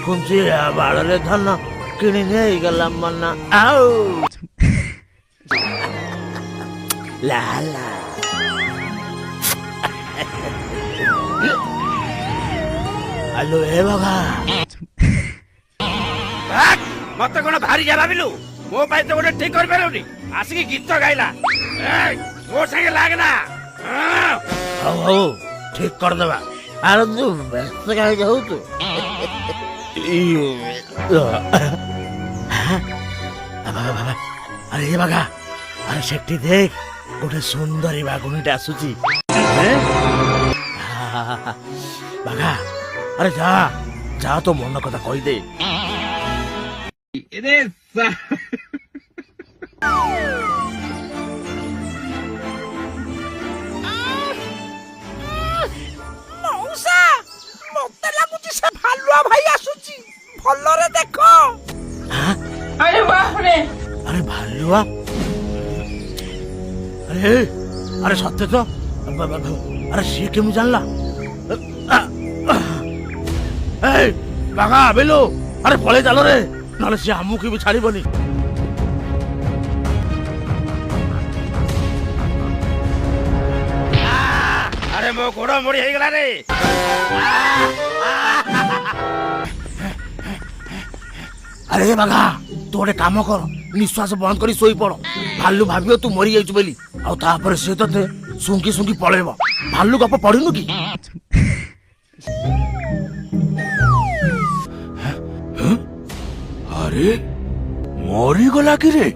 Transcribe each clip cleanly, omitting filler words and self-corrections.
ଖୁଞ୍ଚି ବାଳରେ ଧନ କିଣି ନେଇଗଲା ମନ ଆଉ ଲାଲା ଆଲୋ ଏ ବାବା ମତେ କଣ ଭାରି ଝାଡ଼ା ବିଲୁ ମୋ ପାଇଁ ତ ଗୋଟେ ଠିକ କରିପାରିଲୁନି ଆସିକି ଗୀତ ଗାଇଲା ମୋ ସାଙ୍ଗେ ଲାଗନା ହଉ ହଉ ଠିକ କରିଦେବା ଆରେ ତୁ ବ୍ୟସ୍ତ କାହିଁକି ହଉଛୁ ଆରେ ଏ ବାଗା ଆରେ ସେଠି ଦେଖ ଗୋଟେ ସୁନ୍ଦରୀ ବାଘୁଣୀଟେ ଆସୁଛି ବାଘା ଆରେ ଯା ଯା ତୋ ମନ କଥା କହିଦେ ମଉସା ମତେ ଲାଗୁଛି ସେ ଭାଲୁଆ ଭାଇ ଆସୁଛି ଭଲରେ ଦେଖ ଆରେ ଭାଲୁଆ ଆରେ ଆରେ ସତ୍ୟ ତ ଆରେ ସିଏ କେମିତି ଜାଣିଲା ବାଘା ବେଲୁ ଆରେ ପଳେଇ ଚାଲ ରେ ନହେଲେ ସିଏ ଆମକୁ ବି ଛାଡିବନି ଆରେ ମୋ ଗୋଡ ମୋଡି ହେଇଗଲା ରେ ଆରେ ବାଘା ତୁ ଗୋଟେ କାମ କର ନିଶ୍ୱାସ ବନ୍ଦ କରି ଶୋଇପଡ ଭାଲୁ ଭାବିବ ତୁ ମରି ଯାଇଛୁ ବୋଲି ଆଉ ତାପରେ ସେ ତତେ ଶୁଙ୍କି ଶୁଙ୍କି ପଳେଇବ ଭାଲୁ ଗପ ପଢିନୁ କି ଆରେ ମରିଗଲା କି ରେ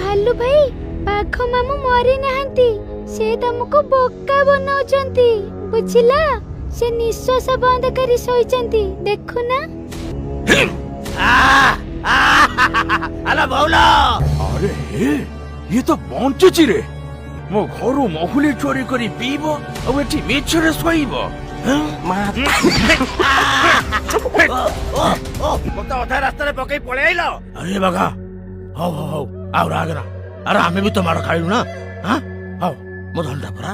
ଭାଲୁ ଭାଇ ବାଘ ମାମୁଁ ମରି ନାହାନ୍ତି ସେ ତମକୁ ବୋକା ବନାଉଛନ୍ତି ବୁଝିଲା ସେ ନିଶ୍ୱାସ ବନ୍ଦ କରି ଶୋଇଛନ୍ତି ଦେଖୁନା ଆଲୋ ବଉଲ ଆରେ ଇଏ ତ ବଞ୍ଚିଛି ରେ ମୋ ଘରୁ ମହୁଲି ଚୋରି କରି ପିଇବ ଆଉ ଏଠି ମିଛରେ ଶୋଇବ ମତେ ଅଧା ରାସ୍ତାରେ ପକେଇ ପଳେଇ ଆଇଲ ଆରେ ବାଘା ହଉ ହଉ ହଉ ଆଉ ରାଗନା ଆରେ ଆମେ ବି ତ ମାଡ଼ ଖାଇଲୁ ନା ହଉ ମୋ ଧନଟା ପରା